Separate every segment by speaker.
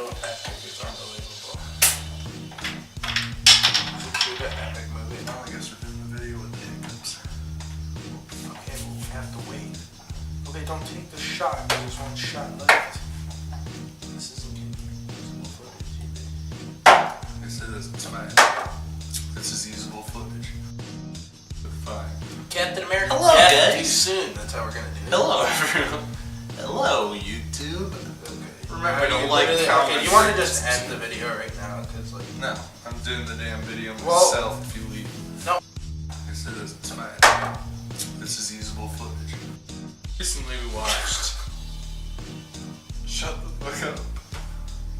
Speaker 1: so epic, it's unbelievable. It's an epic movie.
Speaker 2: Now I guess we're doing the video with the hiccups.
Speaker 1: Okay, well, we have to wait. Okay, don't take the shot. There's one shot left. This isn't usable footage either.
Speaker 2: Yes, it is. It's fine. This is usable footage. Fine.
Speaker 1: Captain America.
Speaker 3: Hello,
Speaker 1: Death
Speaker 3: guys.
Speaker 1: Too soon. That's how we're gonna do it.
Speaker 3: Hello, everyone. Hello, YouTube.
Speaker 1: Okay.
Speaker 3: Remember to
Speaker 1: you
Speaker 3: like,
Speaker 1: literally-
Speaker 3: comment,
Speaker 1: Okay, you want to
Speaker 3: share.
Speaker 1: just end the video right now? Cause like.
Speaker 2: No, I'm doing the damn video
Speaker 1: Well-
Speaker 2: myself if you leave.
Speaker 1: No.
Speaker 2: Yes, it is. It's fine. This is usable footage. Recently we watched. Shut the fuck up.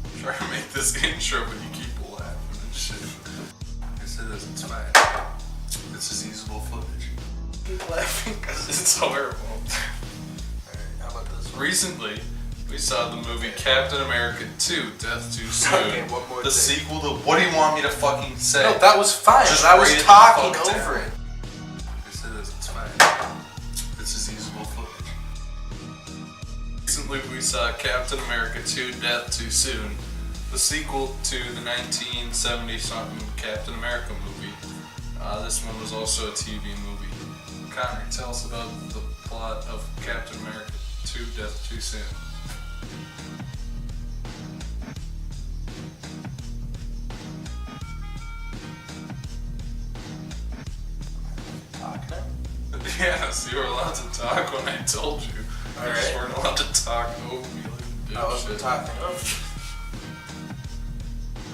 Speaker 2: I'm trying to make this intro, but you keep laughing and shit. Yes, it is. It's fine. This is usable footage.
Speaker 1: Keep laughing because
Speaker 2: It's horrible.
Speaker 1: Alright, how about this one?
Speaker 2: Recently, we saw the movie Captain America 2, Death Too Soon.
Speaker 1: Okay, one more
Speaker 2: the
Speaker 1: thing.
Speaker 2: sequel to What Do You Want Me to Fucking Say?
Speaker 1: No, that was fine.
Speaker 2: Just
Speaker 1: But I was
Speaker 2: rate it the
Speaker 1: talking
Speaker 2: fuck
Speaker 1: over
Speaker 2: down.
Speaker 1: it.
Speaker 2: Yes, it is. It's fine. This is usable footage. Recently, we saw Captain America 2, Death Too Soon, the sequel to the 1970-something Captain America movie. This one was also a TV movie. Connor, tell us about the plot of Captain America 2, Death Too Soon.
Speaker 1: Talk now.
Speaker 2: Yes, you were allowed to talk when I told you. You just
Speaker 1: Alright.
Speaker 2: weren't allowed to talk over me like a
Speaker 1: I was
Speaker 2: dipshit.
Speaker 1: talking over.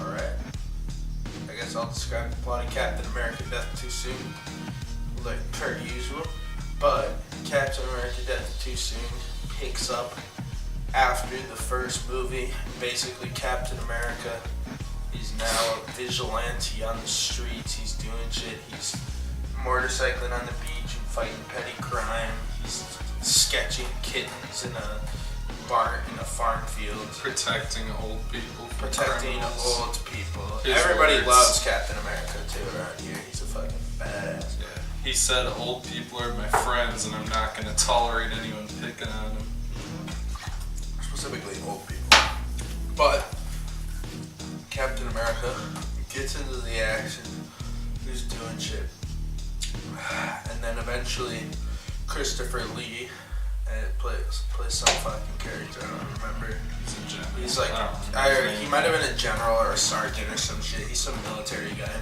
Speaker 1: Alright. I guess I'll describe the plot of Captain America Death Too Soon, like per usual. But Captain America Death Too Soon picks up after the first movie. Basically, Captain America is now a vigilante on the streets. He's doing shit. He's motorcycling on the beach and fighting petty crime. He's sketching kittens in a farm field.
Speaker 2: Protecting old people from
Speaker 1: Protecting
Speaker 2: criminals.
Speaker 1: old people.
Speaker 2: His
Speaker 1: Everybody
Speaker 2: words.
Speaker 1: loves Captain America too around here. He's a fucking badass.
Speaker 2: Yeah. He said old people are my friends and I'm not going to tolerate anyone picking on them.
Speaker 1: Specifically old people. But Captain America gets into the action. He's doing shit. And then eventually Christopher Lee plays some fucking character. I don't remember.
Speaker 2: He's a general.
Speaker 1: He's like,
Speaker 2: I don't remember his
Speaker 1: he
Speaker 2: name.
Speaker 1: might have been a general or a sergeant or some shit. He's some military guy.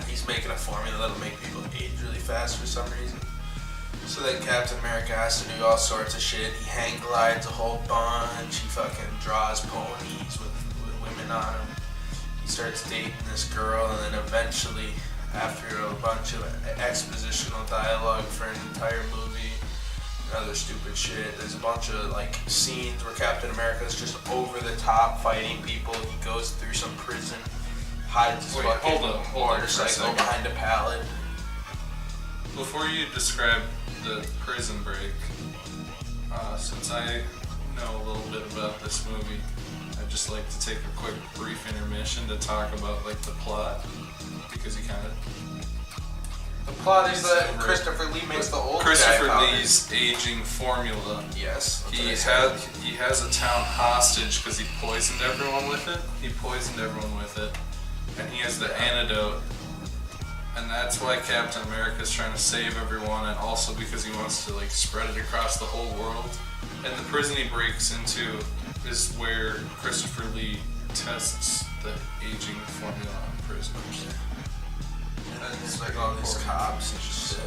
Speaker 1: He's making a formula that'll make people age really fast for some reason. So then Captain America has to do all sorts of shit. He hang glides a whole bunch. He fucking draws ponies with women on him. He starts dating this girl, and then eventually, after a bunch of expositional dialogue for an entire movie, and other stupid shit, there's a bunch of like scenes where Captain America is just over the top fighting people. He goes through some prison, hides his
Speaker 2: Wait,
Speaker 1: fucking
Speaker 2: hold up for a
Speaker 1: motorcycle
Speaker 2: second.
Speaker 1: behind a pallet.
Speaker 2: Before you describe the prison break, since I know a little bit about this movie, I'd just like to take a quick brief intermission to talk about like the plot, because you kind of...
Speaker 1: The plot is that
Speaker 2: Right.
Speaker 1: Christopher Lee makes the old
Speaker 2: Christopher
Speaker 1: guy powder.
Speaker 2: Lee's aging formula.
Speaker 1: Yes. that's
Speaker 2: He
Speaker 1: what I said.
Speaker 2: he has a town hostage because he poisoned everyone with it. He poisoned everyone with it, and he has the antidote. And that's why Captain America is trying to save everyone, and also because he wants to like spread it across the whole world. And the prison he breaks into is where Christopher Lee tests the aging formula on prisoners.
Speaker 1: And then there's like all these cops and shit.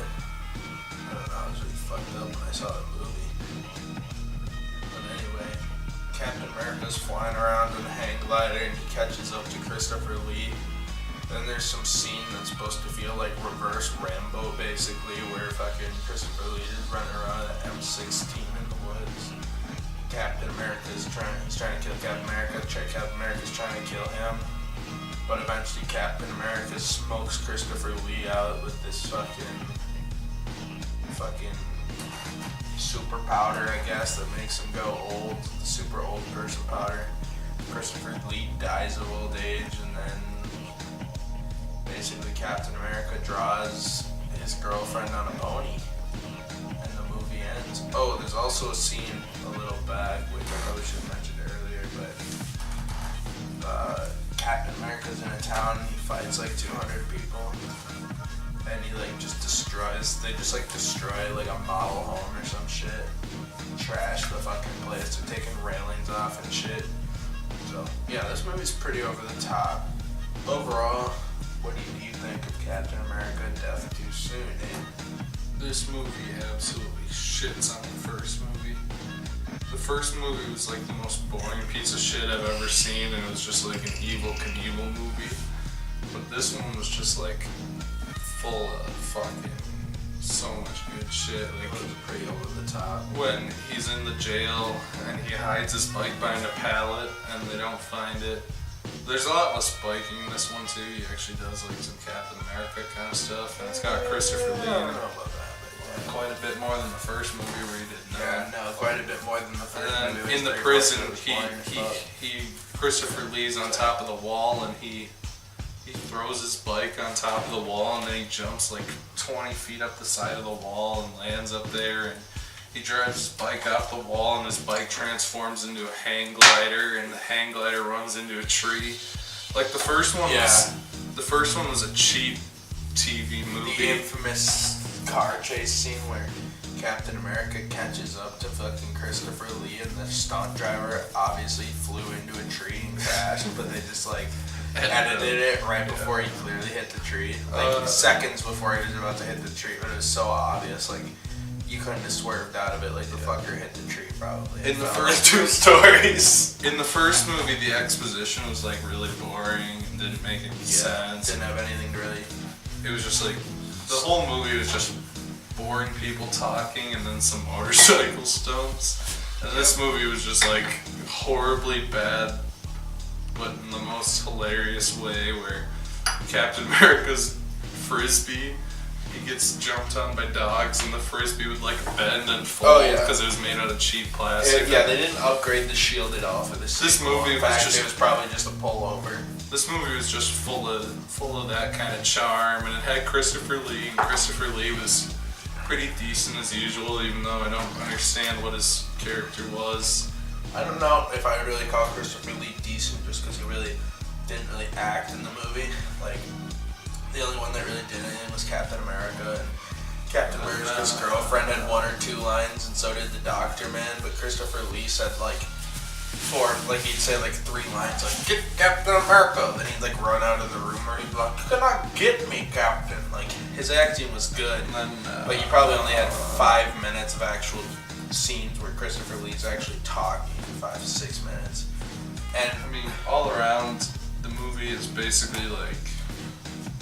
Speaker 1: I don't know, I was really fucked up when I saw the movie. But anyway, Captain America's flying around in a hang glider and he catches up to Christopher Lee. Then there's some scene that's supposed to feel like reverse Rambo basically, where fucking Christopher Lee is running around at M16 in the woods. Captain America's he's trying to kill Captain America, Captain America's trying to kill him. But eventually Captain America smokes Christopher Lee out with this fucking super powder, I guess, that makes him go old, the super old person powder. Christopher Lee dies of old age, and then basically Captain America draws his girlfriend on a pony, and the movie ends. Oh, there's also a scene a little back, which I probably should have mentioned earlier, but America's in a town and he fights like 200 people. And he like just destroys, they just like destroy like a model home or some shit. Trash the fucking place. They're taking railings off and shit. So yeah, this movie's pretty over the top. Overall, what do you think of Captain America Death Too Soon, eh?
Speaker 2: This movie absolutely shits on the first movie. The first movie was like the most boring piece of shit I've ever seen, and it was just like an Evel Knievel movie. But this one was just like full of fucking so much good shit. Like,
Speaker 1: it was pretty over the top.
Speaker 2: When he's in the jail and he hides his bike behind a pallet and they don't find it. There's a lot less biking in this one too. He actually does like some Captain America kind of stuff, and it's got Christopher Lee in it.
Speaker 1: I don't know about that, but yeah.
Speaker 2: Quite a bit more than the first movie where he did nothing.
Speaker 1: Yeah, no, quite a bit more than the first
Speaker 2: And
Speaker 1: movie.
Speaker 2: then in the prison, Christopher Lee's on top of the wall, and he throws his bike on top of the wall, and then he jumps like 20 feet up the side of the wall and lands up there, and he drives his bike off the wall, and his bike transforms into a hang glider, and the hang glider runs into a tree. Like the first one was a cheap TV movie.
Speaker 1: The infamous car chase scene where Captain America catches up to fucking Christopher Lee, and the stunt driver obviously flew into a tree and crashed, but they just like edited it right before he clearly hit the tree, like seconds before he was about to hit the tree. But it was so obvious, like you couldn't have swerved out of it. Like the fucker hit the tree probably.
Speaker 2: In the first
Speaker 1: two stories.
Speaker 2: In the first movie, the exposition was like really boring and didn't make any sense.
Speaker 1: Didn't have anything to really.
Speaker 2: It was just like the whole movie was just boring people talking and then some motorcycle stunts. And this movie was just like horribly bad, but in the most hilarious way, where Captain America's frisbee, he gets jumped on by dogs, and the frisbee would like bend and fold because it was made out of cheap plastic.
Speaker 1: Yeah, they didn't upgrade the shield at all for this.
Speaker 2: This movie
Speaker 1: it was probably just a pullover.
Speaker 2: This movie was just full of that kind of charm, and it had Christopher Lee, and Christopher Lee was pretty decent as usual, even though I don't understand what his character was.
Speaker 1: I don't know if I would really call Christopher Lee decent just because he really didn't really act in the movie. Like, the only one that really did anything was Captain America, and Captain America's girlfriend had one or two lines, and so did the Doctor Man, but Christopher Lee said like he'd say like 3 lines, like, "Get Captain America," then he'd like run out of the room, or he'd be like, "You cannot get me, Captain." Like, his acting was good, but you probably only had 5 minutes of actual scenes where Christopher Lee's actually talking, 5 to 6 minutes. And
Speaker 2: I mean, all around, the movie is basically like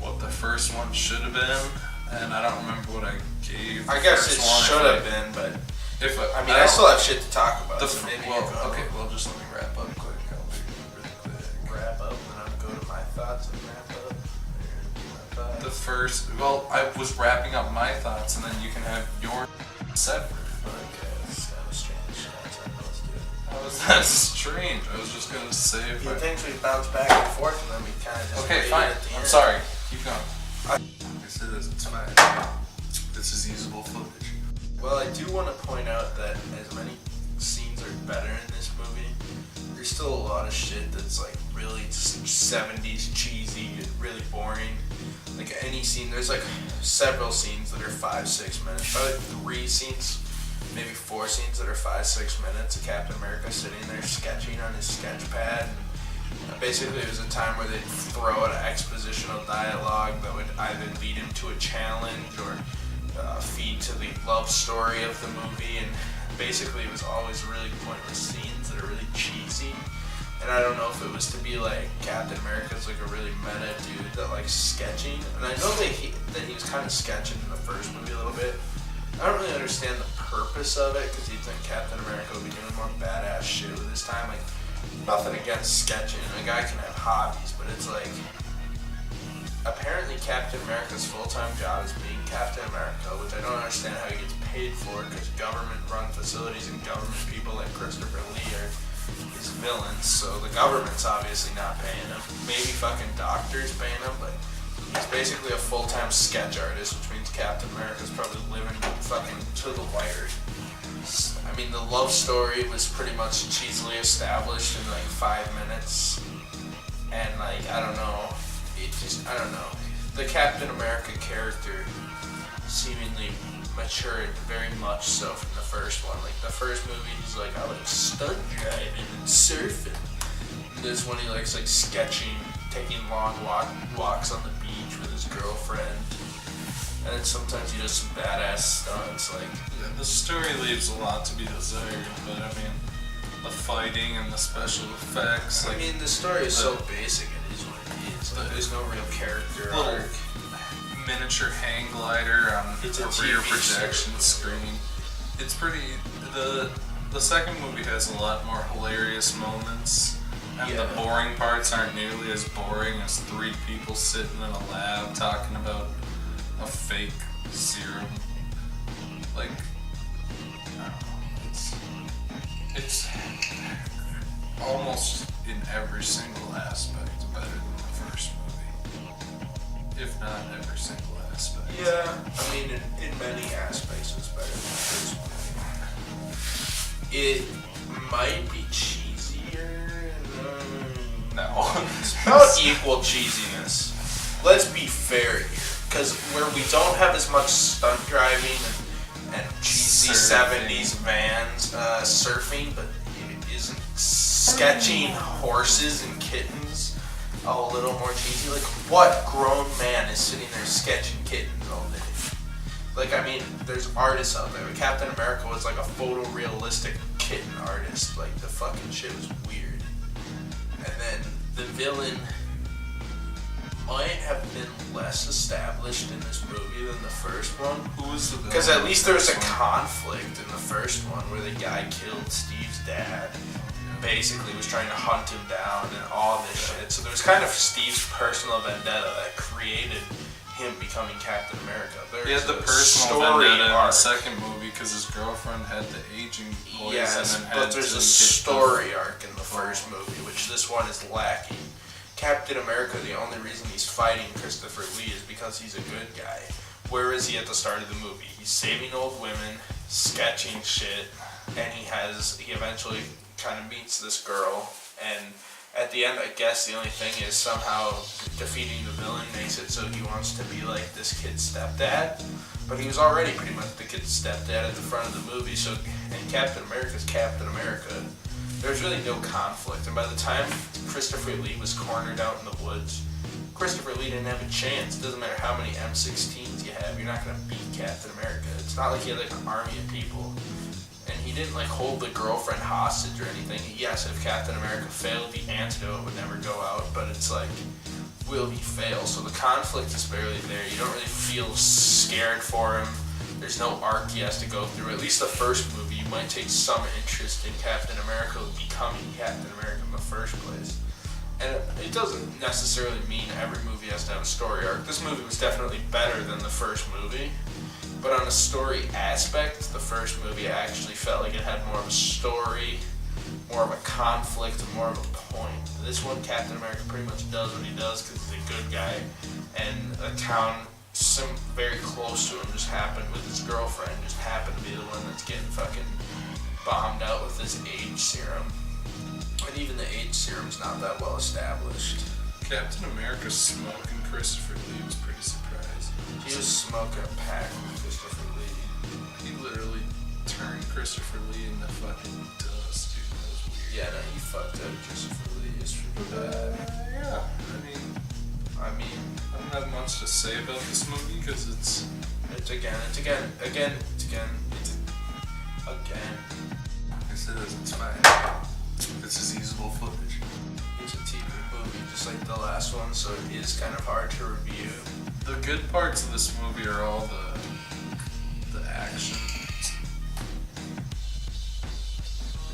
Speaker 2: what the first one should have been, and I don't remember what I gave.
Speaker 1: I guess it should have been, but I still have shit to talk about.
Speaker 2: Just let me wrap up quick. I'll be really quick.
Speaker 1: Wrap up, and I'll go to my thoughts and wrap up.
Speaker 2: I was wrapping up my thoughts, and then you can have your separate.
Speaker 1: Okay, that was strange. Let's do it.
Speaker 2: How was that strange? I was just gonna say if
Speaker 1: he thinks we bounce back and forth, and then we kind of just.
Speaker 2: Okay, fine. I'm sorry. Keep going. I said this. It's fine. This is usable footage.
Speaker 1: Well, I do want to point out that as many scenes are better in this movie, there's still a lot of shit that's like really 70s cheesy and really boring. Like any scene, there's like several scenes that are 5-6 minutes. Probably 3 scenes, maybe 4 scenes that are 5-6 minutes of Captain America sitting there sketching on his sketch pad. And basically, it was a time where they'd throw out expositional dialogue that would either lead him to a challenge or feed to the love story of the movie, and basically it was always really pointless scenes that are really cheesy. And I don't know if it was to be like Captain America's like a really meta dude that likes sketching, and I know that he was kind of sketching in the first movie a little bit. I don't really understand the purpose of it, because you'd think Captain America would be doing more badass shit with his time. Like, nothing against sketching, a guy can have hobbies, but it's like, apparently Captain America's full-time job is being Captain America, which I don't understand how he gets paid for, because government-run facilities and government people like Christopher Lee are his villains, so the government's obviously not paying him. Maybe fucking doctors paying him, but he's basically a full-time sketch artist, which means Captain America's probably living fucking to the wire. I mean, the love story was pretty much cheesily established in like 5 minutes. and like I don't know, I don't know. The Captain America character seemingly matured very much so from the first one. Like the first movie, he's like, I like stunt driving and surfing. And this one, he likes like sketching, taking long walks on the beach with his girlfriend. And then sometimes he does some badass stunts. Like
Speaker 2: the story leaves a lot to be desired, but I mean, the fighting and the special effects.
Speaker 1: I mean, the story is so basic. It is what it is. Like, there's no real character arc.
Speaker 2: Miniature hang glider on
Speaker 1: It's a
Speaker 2: a rear
Speaker 1: TV
Speaker 2: projection
Speaker 1: show.
Speaker 2: screen. It's pretty. The second movie has a lot more hilarious moments, and the boring parts aren't nearly as boring as three people sitting in a lab talking about a fake serum. Like, I don't know, it's almost in every single aspect better than the first movie, if not every single aspect.
Speaker 1: Yeah, I mean, in many aspects, it's better than the first movie. It might be cheesier.
Speaker 2: No.
Speaker 1: It's about equal cheesiness. Let's be fair here, because where we don't have as much stunt driving and cheesy
Speaker 2: Surfing.
Speaker 1: 70s vans, surfing, but it isn't sketching horses and kittens a little more cheesy. Like, what grown man is sitting there sketching kittens all day? Like, I mean, there's artists out there. Captain America was like a photorealistic kitten artist. Like, the fucking shit was weird. And then the villain might have been less established in this movie than the first one.
Speaker 2: Who was the villain?
Speaker 1: Because at least there was a
Speaker 2: First one?
Speaker 1: conflict in the first one where the guy killed Steve's dad. Basically was trying to hunt him down and all this shit. So there's kind of Steve's personal vendetta that created him becoming Captain America.
Speaker 2: He had the
Speaker 1: a
Speaker 2: personal
Speaker 1: story
Speaker 2: vendetta in the
Speaker 1: arc.
Speaker 2: second movie because his girlfriend had the aging poison
Speaker 1: Yes,
Speaker 2: and had
Speaker 1: but there's
Speaker 2: to
Speaker 1: a
Speaker 2: get
Speaker 1: story arc in the first movie, which this one is lacking. Captain America, the only reason he's fighting Christopher Lee is because he's a good guy. Where is he at the start of the movie? He's saving old women, sketching shit, and he eventually kind of meets this girl, and at the end, I guess the only thing is somehow defeating the villain makes it so he wants to be like this kid's stepdad. But he was already pretty much the kid's stepdad at the front of the movie, so, and Captain America's Captain America. There's really no conflict, and by the time Christopher Lee was cornered out in the woods, Christopher Lee didn't have a chance. It doesn't matter how many M16s you have, you're not going to beat Captain America. It's not like he had like an army of people. And he didn't like hold the girlfriend hostage or anything. Yes, if Captain America failed, the antidote would never go out, but it's like, will he fail? So the conflict is barely there. You don't really feel scared for him. There's no arc he has to go through. At least the first movie, you might take some interest in Captain America becoming Captain America in the first place. And it doesn't necessarily mean every movie has to have a story arc. This movie was definitely better than the first movie. But on a story aspect, the first movie I actually felt like it had more of a story, more of a conflict, and more of a point. This one, Captain America pretty much does what he does because he's a good guy, and a town very close to him just happened with his girlfriend, just happened to be the one that's getting fucking bombed out with this age serum. And even the age serum's not that well established.
Speaker 2: Captain America smoking Christopher Lee was pretty surprised.
Speaker 1: He was smoking a pack with Christopher Lee.
Speaker 2: He literally turned Christopher Lee into fucking dust, dude. That was weird.
Speaker 1: Yeah, no, he fucked up Christopher Lee. It's pretty bad.
Speaker 2: Yeah, I mean, I don't have much to say about this movie because it's
Speaker 1: again.
Speaker 2: I said it's fine. This is usable footage.
Speaker 1: It's a TV movie, just like the last one, so it is kind of hard to review.
Speaker 2: The good parts of this movie are all the action.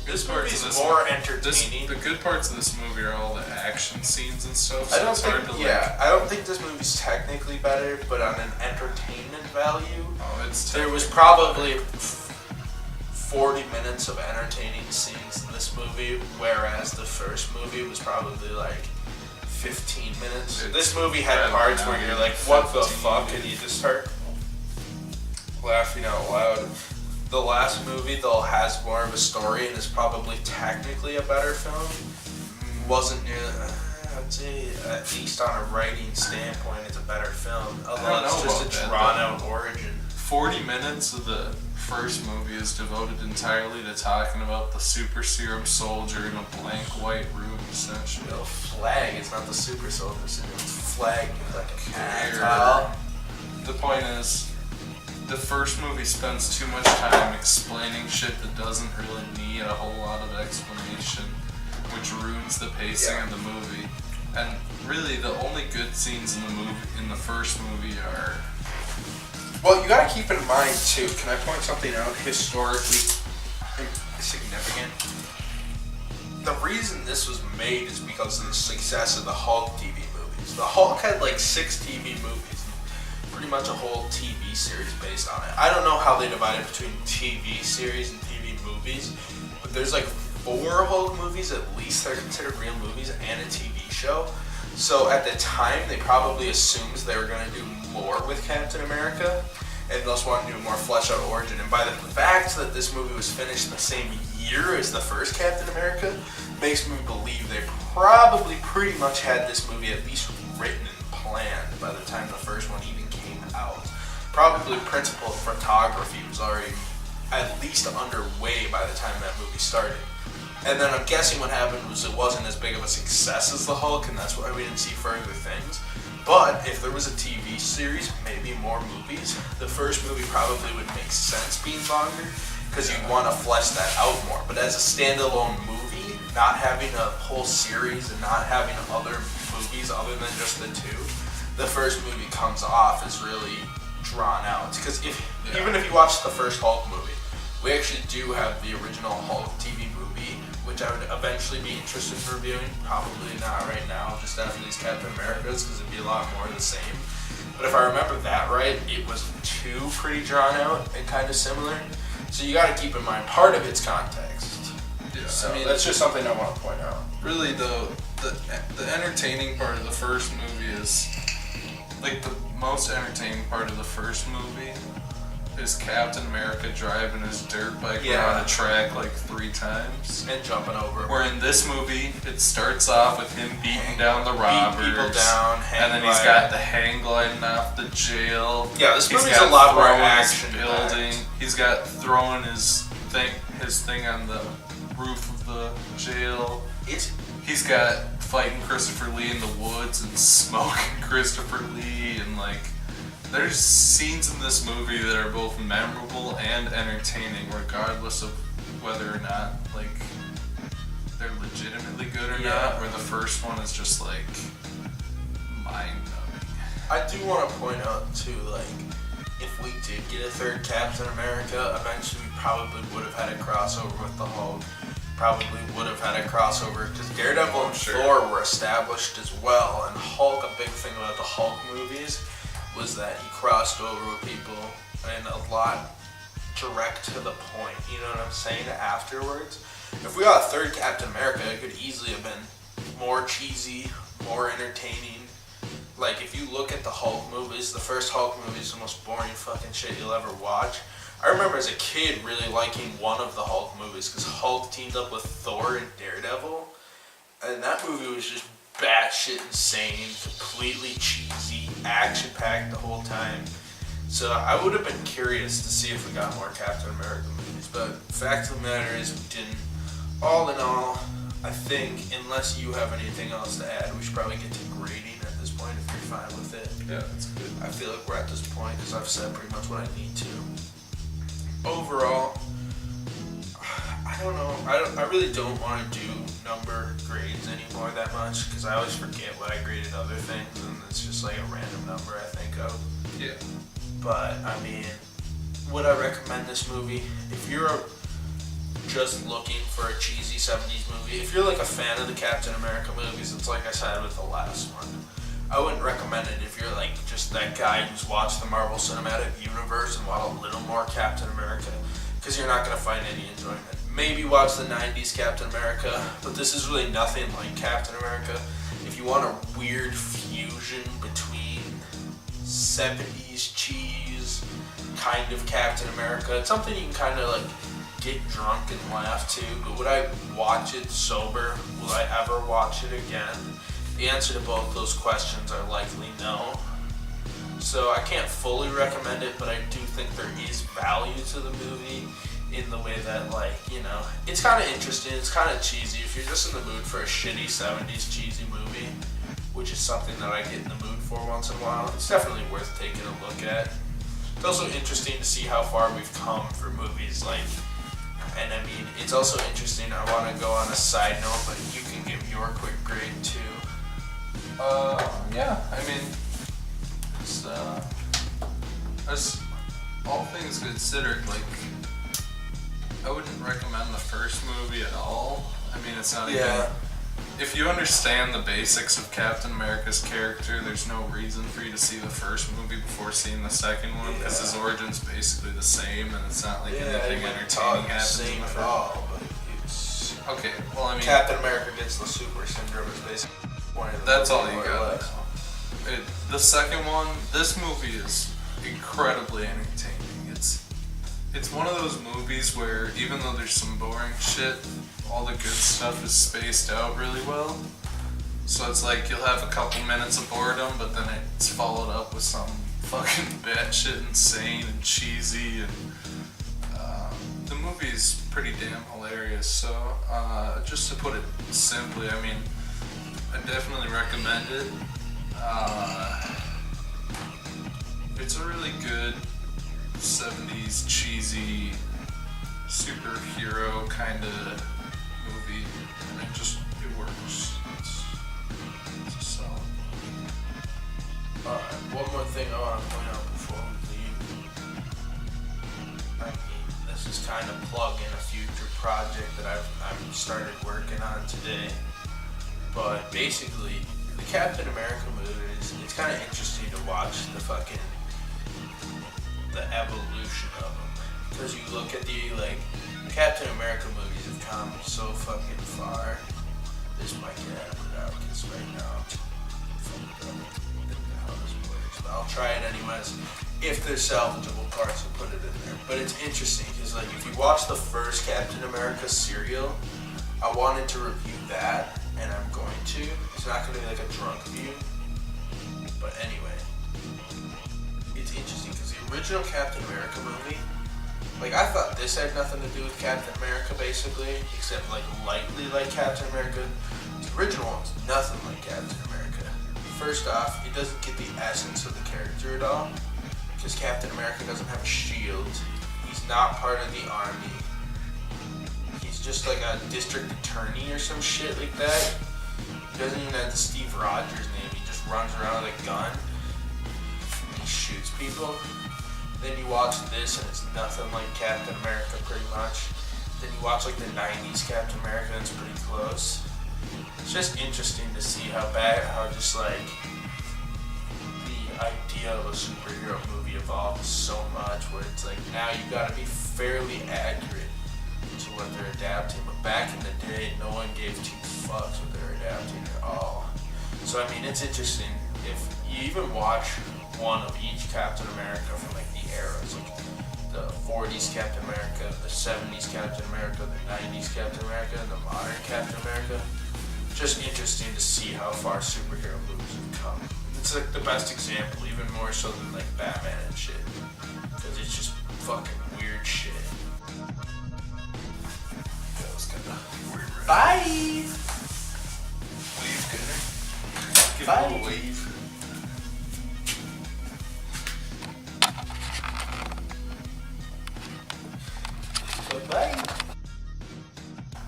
Speaker 1: This
Speaker 2: parts
Speaker 1: movie's
Speaker 2: of this
Speaker 1: more
Speaker 2: movie-
Speaker 1: entertaining.
Speaker 2: The good parts of this movie are all the action scenes and stuff. So
Speaker 1: I don't
Speaker 2: it's hard
Speaker 1: think,
Speaker 2: to like.
Speaker 1: I don't think this movie's technically better, but on an entertainment value,
Speaker 2: Oh, it's
Speaker 1: there was
Speaker 2: technically
Speaker 1: probably 40 minutes of entertaining scenes in this movie, whereas the first movie was probably like 15 minutes. This movie had
Speaker 2: Right,
Speaker 1: parts
Speaker 2: now
Speaker 1: where you're
Speaker 2: you're
Speaker 1: like, what the
Speaker 2: 15
Speaker 1: fuck, and you just start laughing out loud. The last movie, though, has more of a story and is probably technically a better film. Wasn't near, I'd say at least on a writing standpoint, it's a better film. Although
Speaker 2: don't
Speaker 1: it's
Speaker 2: know
Speaker 1: just
Speaker 2: about
Speaker 1: a
Speaker 2: that,
Speaker 1: drawn-out origin.
Speaker 2: 40 minutes of the first movie is devoted entirely to talking about the super serum soldier in a blank white room, essentially.
Speaker 1: The flag is not the super soldier serum. It's flag like a
Speaker 2: Here.
Speaker 1: towel.
Speaker 2: The point is, the first movie spends too much time explaining shit that doesn't really need a whole lot of explanation, which ruins the pacing of the movie. And really, the only good scenes in the first movie are.
Speaker 1: Well, you gotta keep in mind too. Can I point something out historically significant? The reason this was made is because of the success of the Hulk TV movies. The Hulk had like 6 TV movies, pretty much a whole TV series based on it. I don't know how they divide it between TV series and TV movies, but there's like 4 Hulk movies at least that are considered real movies and a TV show. So at the time, they probably assumed they were going to do more with Captain America, and thus wanted to do a more fleshed out origin. And by the fact that this movie was finished the same year as the first Captain America, makes me believe they probably pretty much had this movie at least written and planned by the time the first one even came out. Probably principal photography was already at least underway by the time that movie started. And then I'm guessing what happened was it wasn't as big of a success as the Hulk, and that's why we didn't see further things. But if there was a TV series, maybe more movies, the first movie probably would make sense being longer, because you'd want to flesh that out more. But as a standalone movie, not having a whole series and not having other movies other than just the 2, the first movie comes off as really drawn out. Because even if you watch the first Hulk movie, we actually do have the original Hulk TV movie, which I would eventually be interested in reviewing. Probably not right now, just after these Captain Americas, because it'd be a lot more of the same. But if I remember that right, it was 2 pretty drawn out and kind of similar. So you got to keep in mind part of its context.
Speaker 2: Yeah,
Speaker 1: So
Speaker 2: I mean,
Speaker 1: that's just something I want to point out.
Speaker 2: really the entertaining part of the first movie is like the most entertaining part of the first movie is Captain America driving his dirt bike around a track like 3 times.
Speaker 1: And jumping over.
Speaker 2: Where in this movie, it starts off with him beating down the robbers.
Speaker 1: Beating people down,
Speaker 2: and then he's got the hang gliding off the jail.
Speaker 1: Yeah, this
Speaker 2: He's
Speaker 1: movie's
Speaker 2: got
Speaker 1: a lot more
Speaker 2: throwing
Speaker 1: action
Speaker 2: his building. He's got throwing his thing on the roof of the jail. He's got fighting Christopher Lee in the woods and smoking Christopher Lee, and like there's scenes in this movie that are both memorable and entertaining, regardless of whether or not like they're legitimately good or not. Where the first one is just like mind-numbing.
Speaker 1: I do want to point out too, like, if we did get a 3rd Captain America, eventually we probably would have had a crossover with the Hulk. Probably would have had a crossover because Daredevil and Thor were established as well, and Hulk, a big thing about the Hulk movies was that he crossed over with people and a lot direct to the point, you know what I'm saying, afterwards. If we got a 3rd Captain America, it could easily have been more cheesy, more entertaining. Like, if you look at the Hulk movies, the first Hulk movie is the most boring fucking shit you'll ever watch. I remember as a kid really liking one of the Hulk movies because Hulk teamed up with Thor and Daredevil, and that movie was just batshit insane, completely cheesy, action-packed the whole time. So I would have been curious to see if we got more Captain America movies, but fact of the matter is we didn't. All in all, I think, unless you have anything else to add, we should probably get to grading at this point if you're fine with it.
Speaker 2: Yeah, that's good.
Speaker 1: I feel like we're at this point because I've said pretty much what I need to. Overall, I don't know. I really don't want to do number grades anymore that much because I always forget what I graded other things, and it's just like a random number I think of.
Speaker 2: Yeah.
Speaker 1: But I mean, would I recommend this movie? If you're just looking for a cheesy 70s movie, if you're like a fan of the Captain America movies, it's like I said with the last one. I wouldn't recommend it if you're like just that guy who's watched the Marvel Cinematic Universe and want a little more Captain America, because you're not going to find any enjoyment. Maybe watch the 90s Captain America, but this is really nothing like Captain America. If you want a weird fusion between 70s cheese kind of Captain America, it's something you can kind of like get drunk and laugh to, but would I watch it sober? Will I ever watch it again? The answer to both those questions are likely no. So I can't fully recommend it, but I do think there is value to the movie in the way that, like, you know, it's kind of interesting, it's kind of cheesy. If you're just in the mood for a shitty 70s cheesy movie, which is something that I get in the mood for once in a while, it's definitely worth taking a look at. It's also interesting to see how far we've come for movies like, and I mean, it's also interesting, I want to go on a side note, but you can give your quick grade too.
Speaker 2: Yeah, I mean, it's all things considered, like, I wouldn't recommend the first movie at all. I mean, it's not even... If you understand the basics of Captain America's character, there's no reason for you to see the first movie before seeing the second one, because his origin's basically the same, and it's not like anything entertaining happens in the first.
Speaker 1: But it's...
Speaker 2: Okay, well, I mean...
Speaker 1: Captain America gets the super syndrome is basically one of the...
Speaker 2: That's all you got. The second one, this movie is incredibly entertaining. It's one of those movies where even though there's some boring shit, all the good stuff is spaced out really well. So it's like you'll have a couple minutes of boredom, but then it's followed up with some fucking batshit insane and cheesy, and the movie's pretty damn hilarious. So just to put it simply, I mean, I definitely recommend it. It's a really good 70s cheesy superhero kind of movie, and it works. It's a solid movie.
Speaker 1: One more thing I want to point out before we leave. I mean, this is kind of plug in a future project that I've started working on today. But basically, the Captain America movie it's kind of interesting to watch the evolution of them, because you look at the Captain America movies have come so fucking far. This might get edited out because right now I don't know how this works, but I'll try it anyways. If there's salvageable parts, I'll put it in there. But it's interesting because if you watch the first Captain America serial, I wanted to review that, and I'm going to. It's not going to be like a Drunkview, but anyway, it's interesting because the original Captain America movie, I thought this had nothing to do with Captain America basically, except lightly like Captain America. The original one's nothing like Captain America. First off, it doesn't get the essence of the character at all, because Captain America doesn't have a shield. He's not part of the army. He's just like a district attorney or some shit like that. He doesn't even have the Steve Rogers name. He just runs around with a gun. He shoots people. Then you watch this and it's nothing like Captain America pretty much. Then you watch the 90s Captain America and it's pretty close. It's just interesting to see how just the idea of a superhero movie evolves so much, where it's now you gotta be fairly accurate to what they're adapting. But back in the day, no one gave two fucks what they're adapting at all. So I mean, it's interesting if you even watch one of each Captain America from the eras, the 40s Captain America, the 70s Captain America, the 90s Captain America, and the modern Captain America. Just interesting to see how far superhero movies have come. It's the best example, even more so than Batman and shit, because it's just fucking weird shit. That was kind of weird. Right? Bye. Wave, Gunner. Give a little wave. Bye.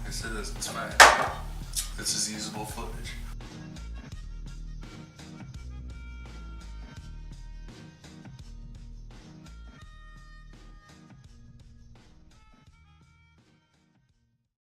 Speaker 2: I said this, it's fine. This is usable footage.